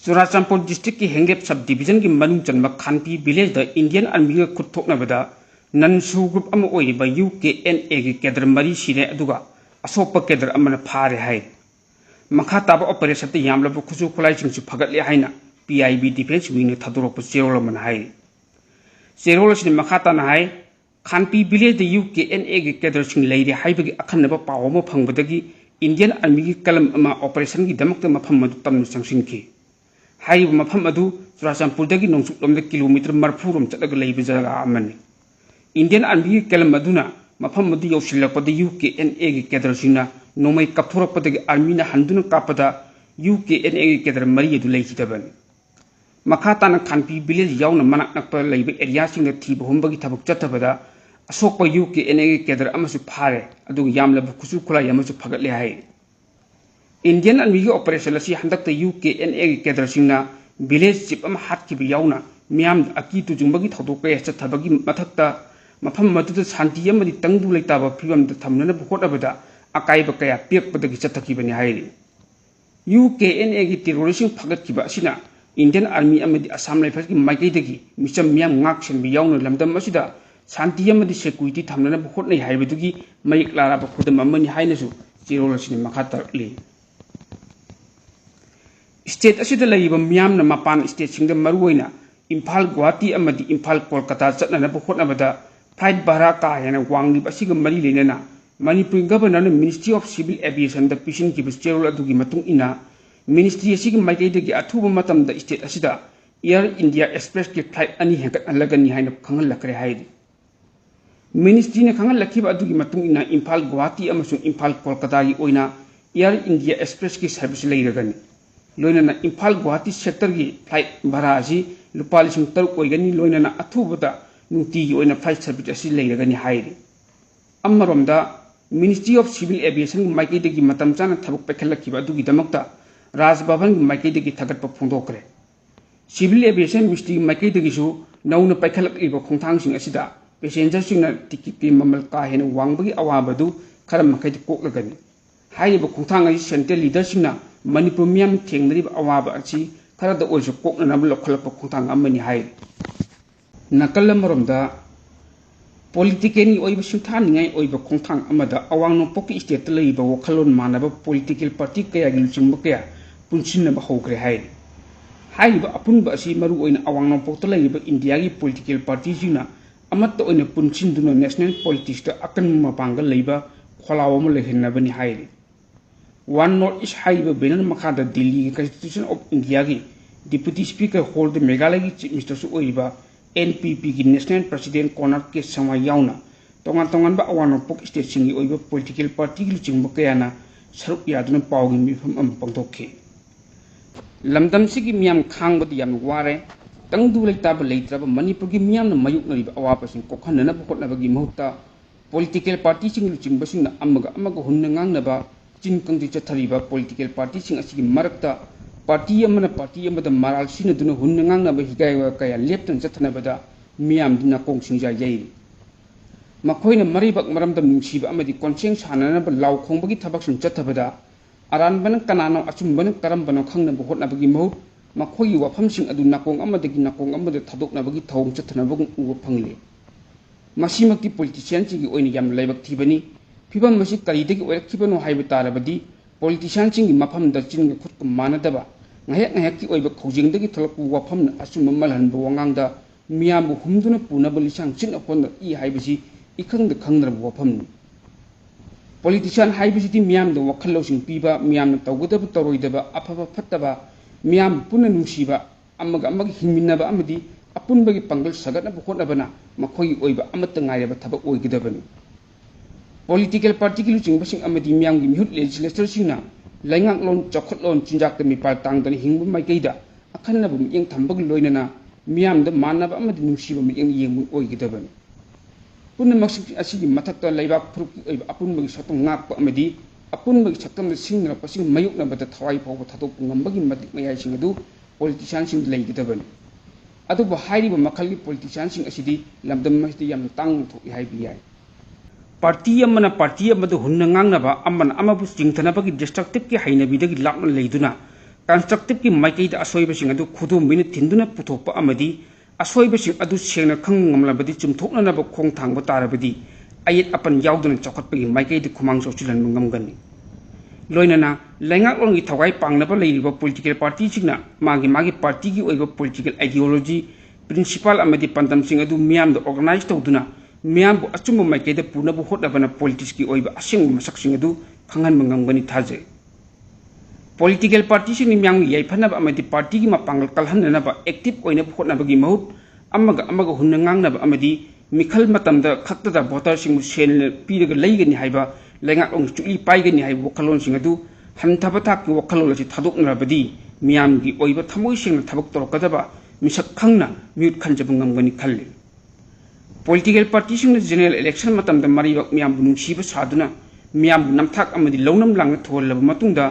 चुराचांपुर district की हेंगेप sub division की मनुंग चन्म खानपी village the Indian army का खुदथोकनबदा ननसू ग्रुप अमा ओइबा UKNA की केडर मरी सिरे अदुगा असोप केडर अमन फारे हाय मखा ताब ऑपरेशन ते यामलब खुजु खुलाई सिंगसु फगतले हायना PIB डिफेंस विंग ने थदुरप चेरोल मन हाय चेरोल सिन मखा ताना हाय खानपी विलेज द UKNA की केडर सिंग लेरे हायबगी अखनब पाव म फंगबदगी इंडियन आर्मी की कलम अमा ऑपरेशन की दमक मफम मदु तमनु संसिनखी हाइब मफम अदु चुराचांपुरदगी नोंसुकलोमद किलोमीटर 40 रोम चलग लेब जगह अमनि इंडियन आर्मी की कलम अदुना मफम मदु यौसिलकपद UKNA की केडर सिंगना नोमै कपथोरकपदगी आर्मीना हंदुना कापदा UKNA की केडर मरी अदु लेखिदबन मखा ताना खानपी विलेज याउना मनाक नकप लेब एरिया सिंगना थीब होमबगी थबक चथबदा असोक UKNA की केडर अमसु फारे अदु यामलब खुसु खुला यमसु फगतले हाय इंडियन आर्मी की ऑपरेशन असी हंदक UKNA की केडर सिंगना विलेज चिप अम हातखिब याउना मियाम अकी तुजुंबगी थदोके चथबगी मथकता मफम मदुद शांति अमदि तंगदु लेताब फिबम द थमनन होटबदा अकाइब कया पेपदगी चथखिबनि हायरि UKNA की टेररिस्ट फगतखिब असिना इंडियन आर्मी अमदि असम राइफल्स की माइकैदगी मिचम मियाम ngaksen bi yauna lamdam asida शांति अमदि सिक्युरिटी थमनन होटनै हायबदुगी मयक लाराब खुदम अमनि हायनसु चेरोल सिनि मखा तरली स्टेट असिदा लैब मियामना मपान स्टेट सिंगद मरुओइना इम्फाल गुवाहाटी अमदि इम्फाल कोलकाता चटननब होटनबदा फ्लाइट भाड़ा का हेना वांगलिब असिग मरी लेनना Manipur governor ministry of civil aviation द पिशन की चेरोल अदुगी मतुंग इना मिनिस्ट्री असिग माइकैदगी अथुब मतमदा स्टेट असिदा एयर इंडिया एक्सप्रेस की फ्लाइट अनि हेंगतलगनी हायना खंगलखरे हायदि मिनिस्ट्री ने खंगलखिब अदुगी मतुंग इना इम्फाल गुवाहाटी अमसुंग इम्फाल कोलकाता की ओइना एयर इंडिया एक्सप्रेस की सर्विस लेरगनी लोइनना इम्फाल गुवाहाटी सेक्टर की फ्लाइट भाड़ा असी लुपा 3,000 ओइगनी लोइनना अथुबदा नुती की ओइना फ्लाइट सर्विस असी लेरगनी Haidi अमरोमदा ministry of civil aviation की माइकैदगी मतम चाना थबक पैखलखिब अदुगी दमकता राजभवन की माइकैदगी थगतप फोंदोकरे सिविल एविएशन मिनिस्ट्री की माइकैदगिसु नौना पैखलखिब खोंथांगसिंग असिदा पैसेंजर सिंगना टिकट की ममल का हेन वांगबगी अवाबदु खर मखैद कोकलगनी हाइब खोंथांग असी सेंट्रल लीडर सिंगना मणिपुर मियाम थेंगनरिब अवाब असी खरद ओइसु कोकननब लखलप खोंथांग अमनि हाय नकल मरमदा पॉलिटिकल ओइब सिंथानिङै ओइब खोंथांग अमदा अवांग नोंपोकि स्टेट लैब वखलोन मानब पॉलिटिकल पार्टी कया गी लुचिंब कया पुनसिनब हौग्रे हाय हाइब अपुनब असी मरु ओइना अवांग नोंपोकत लैब इंडिया की पॉलिटिकल पार्टी सिंगना अमत ओइना पुनसिनदुना नेशनल पॉलिटिक्स द अकन मपांग लैब खोलाव अम लेहनबनि हाय वन नॉर्थ ईस्ट हाइब बेनर मखादा दिल्ली की कॉन्स्टिट्यूशन ऑफ इंडिया की डिप्यूटी स्पीकर होल्ड मेघालय की चीफ मिनिस्टर ओइबा NPP की नेशनल प्रेसिडेंट कॉर्नर के समय याउना तोंगान तोंगान अवांग नोंपोक स्टेट सिंगी ओइबा पॉलिटिकल पार्टी की लुचिंब कयाना सरुक यादुना पावगी मिफम अम पंगथोखे लमदम सिगी मियाम खांगबदि याम वारे तंगदु लेताब लेत्रब मणिपुर की मियाम मयुकनरिब अवापसिंग कोखननब होटनबगी महुत्ता पॉलिटिकल पार्टी सिंग लुचिंब सिंगना अमग हुन्न ngangnaba चिन कंगदि चथरिबा पॉलिटिकल पार्टी सिंग असिगी मरकता पार्टी अमना पार्टी अमदा माराल सिनदुना हुन्न ngangnaba हिगायवा कया लेप्तन चथनबदा मियाम दुना कोंगसिंजा यैरि मखोइना मरिबक मरमदम नुंसिबा अमदि कोनसेंग साननब लाव खोंबगी थबकसिंग चथबदा अरानबन कनानो अचुंबन करमबनो खंगनब होटनबगी महु मखोई वफमसिंग अदु नाकोंग अमदगी नाकोंग अमदा थदोकनबगी थौंग चथनबग उब फंगले मसीमक्ति पॉलिटिशियन सिंगी ओइना याम लाइबक थिबनी फिबम मसी करीदगी ओरखिबनो हाइब तारबदी पॉलिटिशियन सिंगी मफम द चिंग खुद मानदबा ngahek ngahek ki oiba khojingdagi tholakpu wafam asum malhan bawang da मियाम हुमदुना पुनब लिसांग चिन अकोन इ हाइबसी इखंग द खंगदर वफम पॉलिटिशियन हाइबसी मियाम द वखल लौसिंग पीबा मियाम तौगदब तरोइदबा अफबा फत्तबा मियाम पुन नुंसीबा अमग अमग हिमिनबा अमदी अपुनबगी पंगल सगतनब होटनबना मखोई ओइबा अमत ngairaba थबक ओइगदबनी पॉलिटिकल पार्टी की लुचिंग बसिंग अमदी मियाम की मिहुत लेजिस्लेचर सिंगना लाइंगाक लोन चौखट लोन चिंजाक द मिपाल तांगदन हिंगब माइकैदा अखनब मियंग थंबग लोइनना मियाम द मानब अमदी नुंसीबा मियंग येंग ओइगदबनी पुनमक असिगी मथक्त लैबाक फुरुक ओइबा अपुनबगी सतों ngakpa अमदी अपुनबगी सकम सिंगना पसिंग मयुकनबद थवाई फाव थादोक ngambagi matik mayai sing adu politician sing leigidabani adubu hairiba makalgi politician sing asidi lamdam masdi yam tang thoki haibi yai party amadu hunna ngangnaba amman amabu singthanabagi destructive ki hainabidagi lakna leiduna constructive की माइकई असोइबसिंग अदु खुदुमिन थिंदुना पुथोकपा अमदी असोइबसिंग अदु सेंगना खंग ngamlabadi chumthoknanaba khong thangba tarabadi ayet apan yauduna chokhatpagi maikei de khumang sochilan ngamgani loinana lenga ongi thawai pangnaba leiriba political party singna magi party gi oiba political ideology principal amadi pandam sing adu miam da organize tawduna miam bu achumba maikei de puna bu hotnabana politics gi oiba asing masak sing adu khangan mangangani thaje political party sing miam yai phanaba amadi party gi mapangal kalhanna active oina hotnaba gi mahut amaga hunnangang amadi mikhal matamda khakta voter sing sen piraga leigani haiba lenga ong chuli paigani hai wakalon sing adu hanthaba thak ki wakalon si thadoknabadi miam gi oiba thamoi sing thabak torokadaba misak khangna mute khanjaba ngamgani khalli political party sing general election matamda mariwak miam bu nungsiba saduna miam bu namthak amadi lounam lang tholaba matungda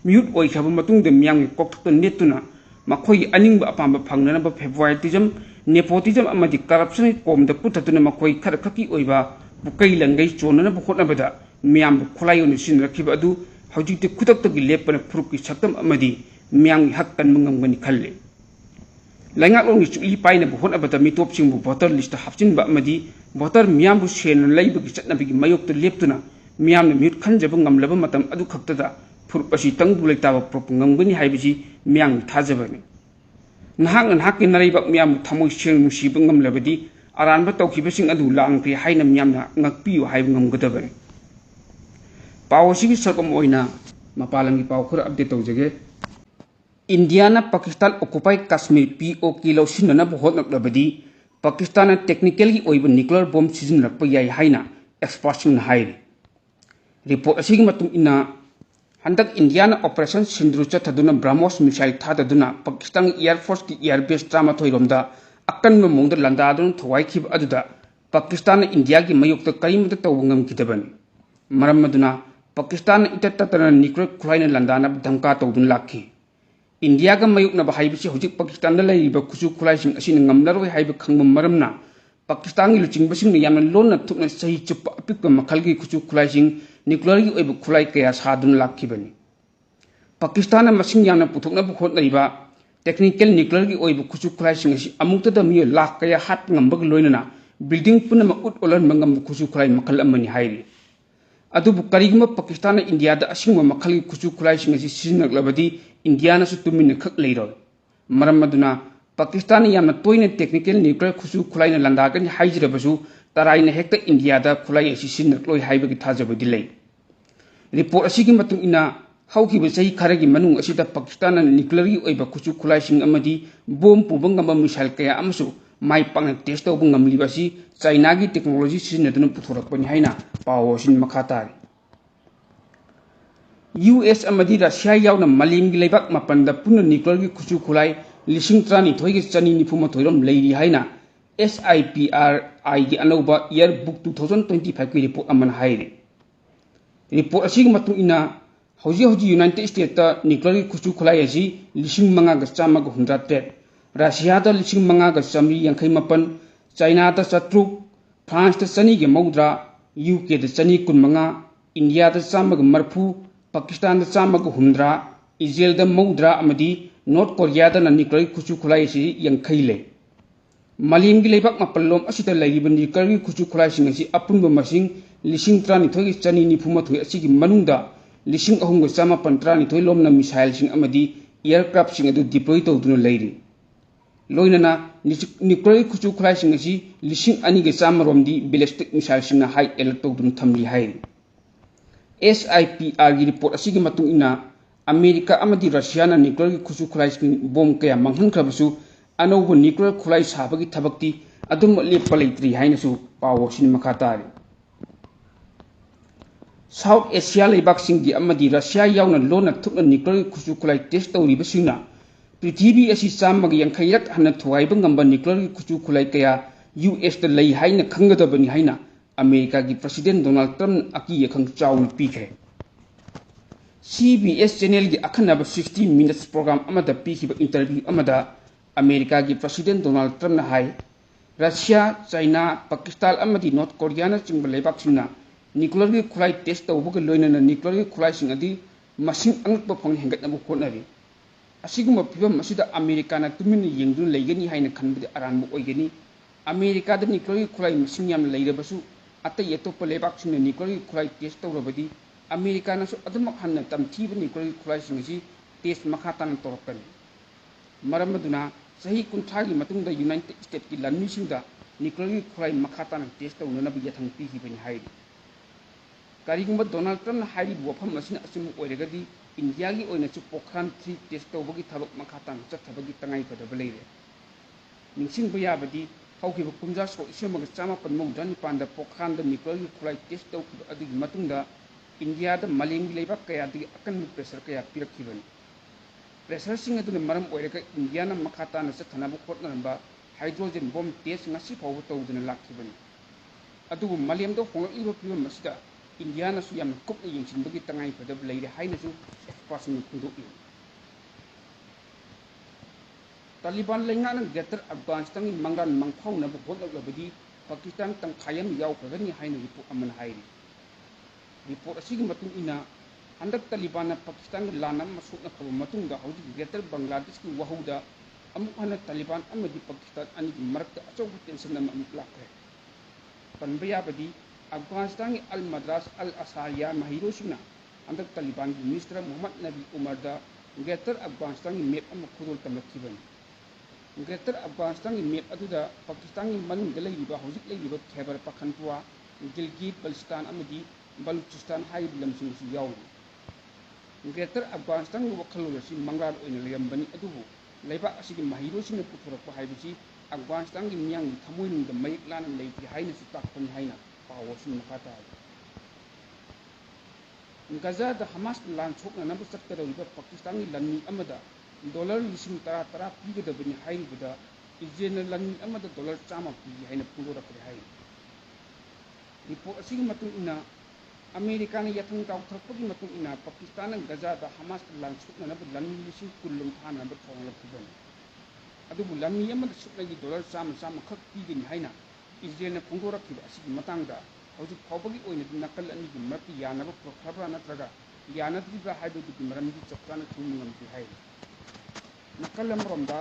mute oi khaba matungda miam gi kokthak netuna makhoi aningba apamba phangnanaba favoritism nepotism amadi corruption komda putatuna makhoi kharkhaki oiba bukai langai chonana bukhotnabada miam bu khulai oni sin rakhiba adu hojikte khutak gi lepana phuruk ki saktam amadi miam gi hak kan mangam khalle lenga ongi chuli paina bukhotnabada mitop sing bu voter list hapchin ba amadi voter miam bu sen laiba gi chatna bi mayok to leptuna miam ne mute khanjaba ngamlaba matam adu khaktada phuruk asi tangbu leitaba prop ngambani haibiji miam thajabani nahak ki naribak miam thamoi seng nusiba ngamlabadi aranba tawkhibasing adu langkri haina miamna ngakpiu haib ngamgadabani pawsigi sarkam oina mapalangi paw khura update tawjage indiana pakistan occupy kashmir POK lawsinna bohotnaklabadi pakistan technical gi oiba nuclear bomb season rakpa yai haina experts na hairi report asigi matung ina handak indiana operation sindru chathaduna brahmos missile thadaduna pakistan air force ki air base trama thoiromda akan mongda landadun thwai khib aduda pakistan india gi mayukta karimta tawngam kidabani maram maduna pakistan itatatana nuclear khulaina landana dhamka tawdun lakhi india ga mayukna ba haibisi hojik pakistan da laiba khusu khulai sing asina ngamlaroi haiba khangmam maramna pakistan gi luching basing ni yamna lonna thukna sahi chup apik makhal gi khusu khulai sing nuclear gi oiba khulai kaya sadun lakhibani pakistan masing yamna puthukna bu khot laiba technical nuclear gi oiba khusu khulai sing asi amukta da mi lakh kaya hat ngambag loinana building punama ut olan mangam khusu khulai makhal amani hairi adubu karigma pakistan india da asingwa makhal gi khusu khulai sing asi sinaklabadi india na su tumin khak leiro maram maduna pakistan yamna toina technical nuclear khusu khulai na landagan haijirabasu taraina hekta india da khulai asi sinakloi haibagi thajabadi lei report asigi matung ina hauki ba sei kharagi manung asida pakistan nuclear gi oiba khusu khulai sing amadi bomb pubang ngam missile kaya amsu mai pang test to bungam libasi china gi technology sinaduna puthorakpani haina pawo sin makhatari US amadi Russia yauna malim gi lebak mapanda puna nuclear gi khusu khulai lising trani thoigi chani ni phuma thoirom leiri haina SIPRI gi anauba year book 2025 ki report aman haire report asigi matu ina hoji United States ta nuclear gi khusu khulai asi lising manga ga chama ga 100 Russia da lising manga ga chamri yankai mapan China da chatru France da chani ge maudra UK da chani kun manga India da chama ga marfu Pakistan da chama ga humdra Israel da maudra amadi North Korea da nuclear gi khusu khulai asi yankai le malim gi lebak mapallom asita laiban nuclear gi khusu khulai sing asi apunba masing lising trani thogi chani ni phuma thoi asigi manungda lising ahum ga chama pantrani thoi lomna missile sing amadi aircraft sing adu deploy tawduna leiri loinana nuclear khusu khulai sing asi lising ani ga chama romdi ballistic missile sing na high alert tawduna thamli hairi SIPR gi report asigi matung ina America amadi Russia na nuclear khusu khulai sing bomb kaya manghan khabasu anauba nuclear khulai sabagi thabakti adum lepa leitri haina su pawo sin makhatari South Asia leibak singgi amadi Russia yauna lona thukna nuclear khusu khulai test tawriba singna prithvi asi chamag yankairak hana thuaiba ngamba nuclear khusu khulai kaya US da lei haina khangadabani haina America gi President Donald Trump aki yakhang chawna pikhe CBS channel gi akhanaba 60 minutes program amada pikhiba interview amada America gi President Donald Trump na hai Russia China Pakistan amadi North Korea na chingba leibak singna nuclear gi khulai test tawbuga loinana nuclear gi khulai sing adi masing angakpa phang hengat na bu khonari ꯑꯁꯤꯒꯨꯝꯕ ꯐꯤꯚꯝ ꯑꯁꯤꯗ ꯑꯃꯦꯔꯤꯀꯥꯅ ꯇꯨꯃꯤꯟꯅ ꯌꯦꯡꯗꯨꯅ ꯂꯩꯒꯅꯤ ꯍꯥꯏꯅ ꯈꯟꯕꯗꯤ ꯑꯔꯥꯟꯕ ꯑꯣꯏꯒꯅꯤ ꯑꯃꯦꯔꯤꯀꯥꯗ ꯅ꯭ꯌꯨꯀ꯭ꯂꯤꯌꯔꯒꯤ ꯈꯨꯠꯂꯥꯏ ꯃꯁꯤꯡ ꯌꯥꯝꯅ ꯂꯩꯔꯕꯁꯨ ꯑꯇꯩ ꯑꯇꯣꯞꯄ ꯂꯩꯕꯥꯛꯁꯤꯡꯅ ꯅ꯭ꯌꯨꯀ꯭ꯂꯤꯌꯔꯒꯤ ꯈꯨꯠꯂꯥꯏ ꯇꯦꯁ ꯇꯧꯔꯕꯗꯤ ꯑꯃꯦꯔꯤꯀꯥꯅꯁꯨ ꯑꯗꯨꯃꯛ ꯍꯟꯅ ꯇꯝꯊꯤꯕ ꯅ꯭ꯌꯨꯀ꯭ꯂꯤꯌꯔꯒꯤ ꯈꯨꯠꯂꯥꯏꯁꯤꯡ ꯑꯁꯤ ꯇꯦꯁ ꯃꯈꯥ ꯇꯥꯅ ꯇꯧꯔꯛꯀꯅꯤ ꯃꯔꯝ ꯑꯗꯨꯅ ꯆꯍꯤ 60ꯒꯤ ꯃꯇꯨꯡꯗ ꯌꯨꯅꯥꯏꯇꯦꯗ ꯁ꯭ꯇꯦꯠꯁꯀꯤ ꯂꯥꯟꯃꯤꯁꯤꯡꯗ ꯅ꯭ꯌꯨꯀ꯭ꯂꯤꯌꯔꯒꯤ ꯈꯨꯠꯂꯥꯏ ꯃꯈꯥ ꯇꯥꯅ ꯇꯦꯁ ꯇꯧꯅꯅꯕ ꯌꯥꯊꯪ ꯄꯤꯈꯤꯕꯅꯤ ꯍꯥꯏꯔꯤ ꯀꯔꯤꯒꯨꯝꯕ ꯗꯣꯅꯥꯜꯗ ꯇ꯭ꯔꯝꯞꯅ ꯍꯥꯏꯔꯤꯕ ꯋꯥꯐꯝ ꯑꯁꯤꯅ ꯑꯆꯨꯝꯕ ꯑꯣꯏꯔꯒꯗꯤ ꯏꯟꯗꯤꯌꯥꯒꯤ ꯑꯣꯏꯅꯁꯨ ꯄꯣꯈ꯭ꯔꯥꯟ 3 ꯇꯦꯁ ꯇꯧꯕꯒꯤ ꯊꯕꯛ ꯃꯈꯥ ꯇꯥꯅ ꯆꯠꯊꯕꯒꯤ ꯇꯉꯥꯏꯐꯗꯕ ꯂꯩꯔꯦ ꯅꯤꯡꯁꯤꯡꯕ ꯌꯥꯕꯗꯤ ꯍꯧꯈꯤꯕ ꯀꯨꯝꯖꯥ ꯁꯣꯛ 1997ꯗ ꯄꯣꯈ꯭ꯔꯥꯟꯗ ꯅ꯭ꯌꯨꯀ꯭ꯂꯤꯌꯔꯒꯤ ꯈꯨꯠꯂꯥꯏ ꯇꯦꯁ ꯇꯧꯈꯤꯕ ꯑꯗꯨꯒꯤ ꯃꯇꯨꯡꯗ ꯏꯟꯗꯤꯌꯥꯗ ꯃꯥꯂꯦꯝꯒꯤ ꯂꯩꯕꯥꯛ ꯀꯌꯥꯗꯒꯤ ꯑꯀꯟꯕ ꯄ꯭ꯔꯦꯁꯔ ꯀꯌꯥ ꯄꯤꯔꯛꯈꯤꯕꯅꯤ ꯄ꯭ꯔꯦꯁꯔꯁꯤꯡ ꯑꯗꯨꯅ ꯃꯔꯝ ꯑꯣꯏꯔꯒ ꯏꯟꯗꯤꯌꯥꯅ ꯃꯈꯥ ꯇꯥꯅ ꯆꯠꯊꯅꯕ ꯍꯣꯠꯅꯔꯝꯕ ꯍꯥꯏꯗ꯭ꯔꯣꯖꯦꯟ ꯕꯣꯝ ꯇꯦꯁ ꯉꯁꯤ ꯐꯥꯎꯕ ꯇꯧꯗꯨꯅ ꯂꯥꯛꯈꯤꯕꯅꯤ ꯑꯗꯨꯕꯨ ꯃꯥꯂꯦꯝꯗ ꯍꯣꯡꯂꯛꯂꯤꯕ ꯐꯤꯚꯝ ꯑꯁꯤꯗ ꯏꯟꯗꯤꯌꯥꯅꯁꯨ ꯌꯥꯝꯅ ꯀꯨꯞꯅ ꯌꯦꯡꯁꯤꯟꯕꯒꯤ ꯇꯉꯥꯏꯐꯗꯕ ꯂꯩꯔꯦ ꯍꯥꯏꯅꯁꯨ ꯑꯦꯛꯁꯄꯥꯔꯠꯁꯤꯡꯅ ꯐꯣꯡꯗꯣꯛꯂꯤ ꯇꯥꯂꯤꯕꯥꯟ ꯂꯩꯉꯥꯛꯅ ꯒ꯭ꯔꯦꯇꯔ ꯑꯐꯒꯥꯅꯤꯁꯇꯥꯟꯒꯤ ꯃꯪꯂꯥꯟ ꯃꯥꯡꯐꯥꯎꯅꯕ ꯍꯣꯠꯅꯔꯕꯗꯤ ꯄꯥꯀꯤꯁꯇꯥꯟ ꯇꯪꯈꯥꯏ ꯑꯃ ꯌꯥꯎꯈ꯭ꯔꯒꯅꯤ ꯍꯥꯏꯅ ꯔꯤꯄꯣꯔꯠ ꯑꯃꯅ ꯍꯥꯏꯔꯤ ꯔꯤꯄꯣꯔꯠ ꯑꯁꯤꯒꯤ ꯃꯇꯨꯡ ꯏꯟꯅ ꯍꯟꯗꯛ ꯇꯥꯂꯤꯕꯥꯟꯅ ꯄꯥꯀꯤꯁꯇꯥꯟꯒ ꯂꯥꯟ ꯑꯃ ꯁꯣꯛꯅꯈ꯭ꯔꯕ ꯃꯇꯨꯡꯗ ꯍꯧꯖꯤꯛ ꯒ꯭ꯔꯦꯇꯔ ꯕꯪꯒ꯭ꯂꯥꯗꯦꯁꯀꯤ ꯋꯥꯍꯧꯗ ꯑꯃꯨꯛ ꯍꯟꯅ ꯇꯥꯂꯤꯕꯥꯟ ꯑꯃꯗꯤ ꯄꯥꯀꯤꯁꯇꯥꯟ ꯑꯅꯤꯒꯤ ꯃꯔꯛꯇ ꯑꯆꯧꯕ ꯇꯦꯟꯁꯟ ꯑꯃ ꯑꯃꯨꯛ ꯂꯥꯛꯈ꯭ꯔꯦ ꯄꯟꯕ ꯌꯥꯕꯗꯤ ꯑꯐꯒꯥꯅꯤꯁꯇꯥꯟꯒꯤ ꯑꯜ ꯃꯗ꯭ꯔꯥꯁ ꯑꯜ ꯑꯁꯥꯔꯤꯌꯥ ꯃꯍꯩꯔꯣꯏꯁꯤꯡꯅ ꯍꯟꯗꯛ ꯇꯥꯂꯤꯕꯥꯟꯒꯤ ꯃꯤꯅꯤꯁꯇꯔ ꯃꯨꯍꯝꯃꯗ ꯅꯕꯤ ꯎꯃꯔꯗ ꯒ꯭ꯔꯦꯇꯔ ꯑꯐꯒꯥꯅꯤꯁꯇꯥꯟꯒꯤ ꯃꯦꯞ ꯑꯃ ꯈꯨꯗꯣꯜ ꯇꯝꯂꯛꯈꯤꯕꯅꯤ ꯒ꯭ꯔꯦꯇꯔ ꯑꯐꯒꯥꯅꯤꯁꯇꯥꯟꯒꯤ ꯃꯦꯞ ꯑꯗꯨꯗ ꯄꯥꯀꯤꯁꯇꯥꯟꯒꯤ ꯃꯅꯨꯡꯗ ꯂꯩꯔꯤꯕ ꯍꯧꯖꯤꯛ ꯂꯩꯔꯤꯕ ꯈꯦꯕꯔ ꯄꯈꯟꯇꯨꯋꯥ ꯒꯤꯜꯒꯤꯠ ꯕꯜꯇꯤꯁꯇꯥꯟ ꯑꯃꯗꯤ ꯕꯂꯨꯆꯤꯁꯇꯥꯟ ꯍꯥꯏꯔꯤꯕ ꯂꯝꯁꯤꯡ ꯑꯁꯤ ꯌꯥꯎꯔꯤ ꯒ꯭ꯔꯦꯇꯔ ꯑꯐꯒꯥꯅꯤꯁꯇꯥꯟꯒꯤ ꯋꯥꯈꯜꯂꯣꯟ ꯑꯁꯤ ꯃꯪꯂꯥꯟ ꯑꯣꯏꯅ ꯂꯩꯔꯝꯕꯅꯤ ꯑꯗꯨꯕꯨ ꯂꯩꯕꯥꯛ ꯑꯁꯤꯒꯤ ꯃꯍꯩꯔꯣꯏꯁꯤꯡꯅ ꯄꯨꯊꯣꯔꯛꯄ ꯍꯥꯏꯕꯁꯤ ꯑꯐꯒꯥꯅꯤꯁꯇꯥꯟꯒꯤ ꯃꯤꯌꯥꯝꯒꯤ ꯊꯃꯣꯏꯅꯨꯡꯗ ꯃꯌꯦꯛ ꯂꯥꯅ ꯂꯩꯇꯦ ꯍꯥꯏꯅꯁꯨ ꯇꯥꯛꯄꯅꯤ ꯍꯥꯏꯅ ꯄꯥꯎ ꯑꯁꯤ ꯃꯈꯥ ꯇꯥꯔꯤ ꯒꯖꯥꯗ ꯍꯃꯥꯁꯅ ꯂꯥꯟ ꯁꯣꯛꯅꯅꯕ ꯆꯠꯀꯗꯧꯔꯤꯕ ꯄꯥꯀꯤꯁꯇꯥꯟꯒꯤ ꯂꯥꯟꯃꯤ ꯑꯃꯗ $10,000 ꯄꯤꯒꯗꯕꯅꯤ ꯍꯥꯏꯔꯤꯕꯗ ꯏꯖꯔꯦꯜꯅ ꯂꯥꯟꯃꯤ ꯑꯃꯗ $100 ꯄꯤꯒꯦ ꯍꯥꯏꯅ ꯐꯣꯡꯗꯣꯔꯛꯈ꯭ꯔꯦ ꯍꯥꯏꯔꯤ ꯔꯤꯄꯣꯔꯠ ꯑꯁꯤꯒꯤ ꯃꯇꯨꯡ ꯏꯟꯅ ꯑꯃꯦꯔꯤꯀꯥꯅ ꯌꯥꯊꯪ ꯀꯥꯎꯊꯔꯛꯄꯒꯤ ꯃꯇꯨꯡ ꯏꯟꯅ ꯄꯥꯀꯤꯁꯇꯥꯟꯅ ꯒꯖꯥꯗ ꯍꯃꯥꯁꯀ ꯂꯥꯟ ꯁꯣꯛꯅꯅꯕ ꯂꯥꯟꯃꯤ 10,000 ꯊꯥꯅꯕ ꯊꯧꯔꯥꯡꯂꯛꯈꯤꯕꯅꯤ ꯑꯗꯨꯕꯨ ꯂꯥꯟꯃꯤ ꯑꯃꯗ ꯁꯨꯞꯅꯒꯤ $100 ꯈꯛ ꯄꯤꯒꯅꯤ ꯍꯥꯏꯅ ꯏꯖꯔꯦꯜꯅ ꯐꯣꯡꯗꯣꯔꯛꯈꯤꯕ ꯑꯁꯤꯒꯤ ꯃꯇꯥꯡꯗ ꯍꯧꯖꯤꯛ ꯐꯥꯎꯕꯒꯤ ꯑꯣꯏꯅꯗꯤ ꯅꯥꯀꯜ ꯑꯅꯤꯒꯤ ꯃꯔꯛꯇ ꯌꯥꯅꯕ ꯄꯨꯔꯛꯈ꯭ꯔꯕ꯭ꯔꯥ ꯅꯠꯇ꯭ꯔꯒ ꯌꯥꯅꯗ꯭ꯔꯤꯕ꯭ꯔꯥ ꯍꯥꯏꯕꯗꯨꯒꯤ ꯃꯔꯝꯗꯤ ꯆꯞ ꯆꯥꯅ ꯈꯪꯕ ꯉꯝꯗ꯭ꯔꯤ ꯍꯥꯏꯔꯤ ꯅꯥꯀꯜ ꯑꯃꯔꯣꯝꯗ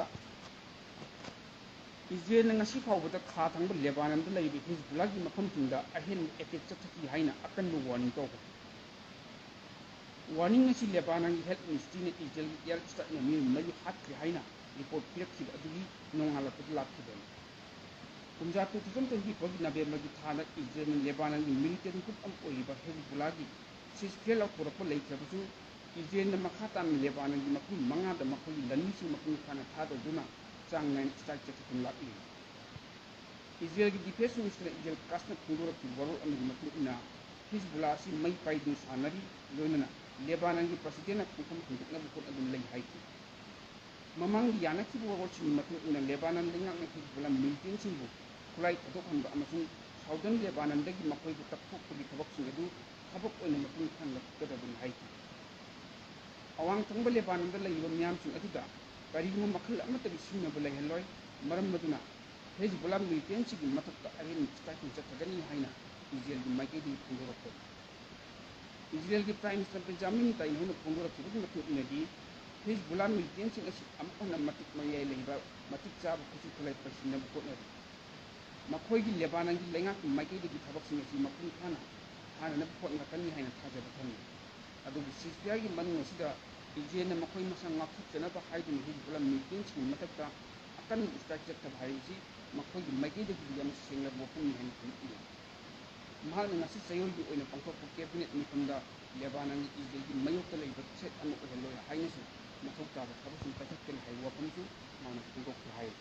ꯏꯖꯔꯦꯜꯅ ꯉꯁꯤ ꯐꯥꯎꯕꯗ ꯈꯥ ꯊꯪꯕ ꯂꯦꯕꯥꯅꯟꯗ ꯂꯩꯔꯤꯕ ꯍꯤꯖꯕꯨꯜꯂꯥꯍꯒꯤ ꯃꯐꯝꯁꯤꯡꯗ ꯑꯍꯦꯟꯕ ꯑꯦꯇꯦꯛ ꯆꯠꯊꯈꯤ ꯍꯥꯏꯅ ꯑꯀꯟꯕ ꯋꯥꯔꯅꯤꯡ ꯇꯧꯈ꯭ꯔꯦ ꯋꯥꯔꯅꯤꯡ ꯑꯁꯤ ꯂꯦꯕꯥꯅꯟꯒꯤ ꯍꯦꯜꯊ ꯃꯤꯅꯤꯁꯇ꯭ꯔꯤꯅ ꯏꯖꯔꯦꯜꯒꯤ ꯑꯦꯌꯔ ꯁ꯭ꯇ꯭ꯔꯥꯏꯛꯅ ꯃꯤꯑꯣꯏ 4 ꯍꯥꯠꯈ꯭ꯔꯦ ꯍꯥꯏꯅ ꯔꯤꯄꯣꯔꯠ ꯄꯤꯔꯛꯈꯤꯕ ꯑꯗꯨꯒꯤ ꯅꯣꯡꯉꯥꯜꯂꯛꯄꯗ ꯂꯥꯛꯈꯤꯕꯅꯤ ꯀꯨꯝꯖꯥ 2024ꯒꯤ ꯅꯕꯦꯝꯕꯔꯒꯤ ꯊꯥꯗ ꯏꯖꯔꯦꯜꯅ ꯂꯦꯕꯥꯅꯟꯒꯤ ꯃꯤꯂꯤꯇꯦꯔꯤ ꯒ꯭ꯔꯨꯞ ꯑꯃ ꯑꯣꯏꯔꯤꯕ ꯍꯤꯖꯕꯨꯜꯂꯥꯍꯒꯤ ꯁꯤꯖꯐꯤꯌꯔ ꯂꯥꯎꯊꯣꯔꯛꯄ ꯂꯩꯈ꯭ꯔꯕꯁꯨ ꯏꯖꯔꯦꯜꯅ ꯃꯈꯥ ꯇꯥꯅ ꯂꯦꯕꯥꯅꯟꯒꯤ ꯃꯐꯝ 5ꯗ ꯃꯈꯣꯏꯒꯤ ꯂꯟꯃꯤꯁꯤꯡ ꯃꯄꯨꯡ ꯐꯥꯅ ꯊꯥꯗꯣꯛꯗꯨꯅ ꯆꯥꯡ ꯅꯥꯏꯅ ꯁ꯭ꯇ꯭ꯔꯥꯏꯛ ꯆꯠꯊꯗꯨꯅ ꯂꯥꯛꯂꯤ ꯏꯖꯔꯦꯜꯒꯤ ꯗꯤꯐꯦꯟꯁ ꯃꯤꯅꯤꯁꯇꯔ ꯏꯖꯔꯦꯜ ꯀꯥꯁꯅ ꯐꯣꯡꯗꯣꯔꯛꯈꯤꯕ ꯋꯥꯔꯣꯜ ꯑꯃꯒꯤ ꯃꯇꯨꯡ ꯏꯟꯅ ꯍꯤꯖꯕꯨꯜꯂꯥꯍ ꯑꯁꯤ ꯃꯩ ꯄꯥꯏꯗꯨꯅ ꯁꯥꯟꯅꯔꯤ ꯂꯣꯏꯅꯅ ꯂꯦꯕꯥꯅꯟꯒꯤ ꯄ꯭ꯔꯁꯤꯗꯦꯟꯠꯅ ꯈꯣꯡꯐꯝ ꯍꯣꯡꯗꯣꯛꯅꯕ ꯍꯣꯠꯅꯗꯨꯅ ꯂꯩ ꯍꯥꯏꯈꯤ ꯃꯃꯥꯡꯗ ꯌꯥꯅꯈꯤꯕ ꯋꯥꯔꯣꯜꯁꯤꯡꯒꯤ ꯃꯇꯨꯡ ꯏꯟꯅ ꯂꯦꯕꯥꯅꯟ ꯂꯩꯉꯥꯛꯅ ꯍꯤꯖꯕꯨꯜꯂꯥꯍ ꯃꯤꯂꯤꯇꯦꯟꯠꯁꯤꯡꯕꯨ ꯈꯨꯠꯂꯥꯏ ꯊꯥꯗꯣꯛꯍꯟꯕ ꯑꯃꯁꯨꯡ ꯁꯥꯎꯗꯔꯟ ꯂꯦꯕꯥꯅꯟꯗꯒꯤ ꯃꯈꯣꯏꯕꯨ ꯇꯛꯊꯣꯛꯄꯒꯤ ꯊꯕꯛꯁꯤꯡ ꯑꯗꯨ ꯊꯕꯛ ꯑꯣꯏꯅ ꯃꯄꯨꯡ ꯐꯥꯅ ꯂꯧꯈꯠꯀꯗꯕꯅꯤ ꯍꯥꯏꯈꯤ ꯑꯋꯥꯡ ꯊꯪꯕ ꯂꯦꯕꯥꯅꯟꯗ ꯂꯩꯔꯤꯕ ꯃꯤꯌꯥꯝꯁꯤꯡ ꯑꯗꯨꯗ ꯀꯔꯤꯒꯨꯝꯕ ꯃꯈꯜ ꯑꯃꯠꯇꯒꯤ ꯁꯤꯡꯅꯕ ꯂꯩꯍꯜꯂꯣꯏ ꯃꯔꯝ ꯑꯗꯨꯅ ꯍꯤꯖꯕꯨꯜꯂꯥꯍ ꯃꯤꯂꯤꯇꯦꯟꯠꯁꯤꯡꯒꯤ ꯃꯊꯛꯇ ꯑꯍꯦꯟꯕ ꯁ꯭ꯇ꯭ꯔꯥꯏꯛꯁꯤꯡ ꯆꯠꯊꯒꯅꯤ ꯍꯥꯏꯅ ꯏꯖꯔꯦꯜꯒꯤ ꯃꯥꯏꯀꯩꯗꯒꯤ ꯐꯣꯡꯗꯣꯔꯛꯄꯅꯤ ꯏꯖꯔꯦꯜꯒꯤ ꯄ꯭ꯔꯥꯏꯝ ꯃꯤꯅꯤꯁꯇꯔ ꯕꯦꯟꯖꯥꯃꯤꯟ ꯅꯦꯇꯥꯟꯌꯥꯍꯨꯅ ꯐꯣꯡꯗꯣꯔꯛꯈꯤꯕꯒꯤ ꯃꯇꯨꯡ ꯏꯟꯅꯗꯤ ꯍꯤꯖꯕꯨꯜꯂꯥꯍ ꯃꯤꯂꯤꯇꯦꯟꯠꯁꯤꯡ ꯑꯁꯤ ꯑꯃꯨꯛ ꯍꯟꯅ ꯃꯇꯤꯛ ꯃꯌꯥꯏ ꯂꯩꯕ ꯃꯇꯤꯛ ꯆꯥꯕ ꯈꯨꯠꯁꯨ ꯈꯨꯠꯂꯥꯏ ꯄꯩꯁꯤꯟꯅꯕ ꯍꯣꯠꯅꯔꯤ ꯃꯈꯣꯏꯒꯤ ꯂꯦꯕꯥꯅꯟꯒꯤ ꯂꯩꯉꯥꯛꯀꯤ ꯃꯥꯏꯀꯩꯗꯒꯤ ꯊꯕꯛꯁꯤꯡ ꯑꯁꯤ ꯃꯄꯨꯡ ꯐꯥꯅ ꯊꯥꯅꯅꯕ ꯍꯣꯠꯅꯔꯛꯀꯅꯤ ꯍꯥꯏꯅ ꯊꯥꯖꯕ ꯊꯝꯂꯤ ꯑꯗꯨꯕꯨ ꯁꯤꯖꯐꯤꯌꯔꯒꯤ ꯃꯅꯨꯡ ꯑꯁꯤꯗ ꯏꯖꯔꯦꯜꯅ ꯃꯈꯣꯏ ꯃꯁꯥ ꯉꯥꯛꯊꯣꯛꯆꯅꯕ ꯍꯥꯏꯗꯨꯅ ꯍꯤꯖꯕꯨꯜꯂꯥꯍ ꯃꯤꯂꯤꯇꯦꯟꯠꯁꯤꯡꯒꯤ ꯃꯊꯛꯇ ꯑꯀꯟꯕ ꯁ꯭ꯇ꯭ꯔꯥꯏꯛ ꯆꯠꯊꯕ ꯍꯥꯏꯕꯁꯤ ꯃꯈꯣꯏꯒꯤ ꯃꯥꯏꯀꯩꯗꯒꯤ ꯌꯥꯝꯅ ꯁꯦꯡꯂꯕ ꯋꯥꯐꯝꯅꯤ ꯍꯥꯏꯅ ꯐꯣꯡꯗꯣꯛꯂꯤ ꯃꯍꯥꯛꯅ ꯉꯁꯤ ꯆꯌꯣꯜꯒꯤ ꯑꯣꯏꯅ ꯄꯥꯡꯊꯣꯛꯄ ꯀꯦꯕꯤꯅꯦꯠ ꯃꯤꯐꯝꯗ ꯂꯦꯕꯥꯅꯟꯒꯤ ꯏꯖꯔꯦꯜꯒꯤ ꯃꯥꯌꯣꯛꯇ ꯂꯩꯕ ꯊ꯭ꯔꯦꯠ ꯑꯃ ꯑꯣꯏꯍꯜꯂꯣꯏ ꯍꯥꯏꯅꯁꯨ ꯃꯊꯧ ꯇꯥꯕ ꯊꯕꯛꯁꯤꯡ ꯄꯥꯏꯈꯠꯀꯅꯤ ꯍꯥꯏꯕ ꯋꯥꯐꯝꯁꯨ ꯃꯥꯅ ꯐꯣꯡꯗꯣꯛꯈꯤ ꯍꯥꯏꯔꯤ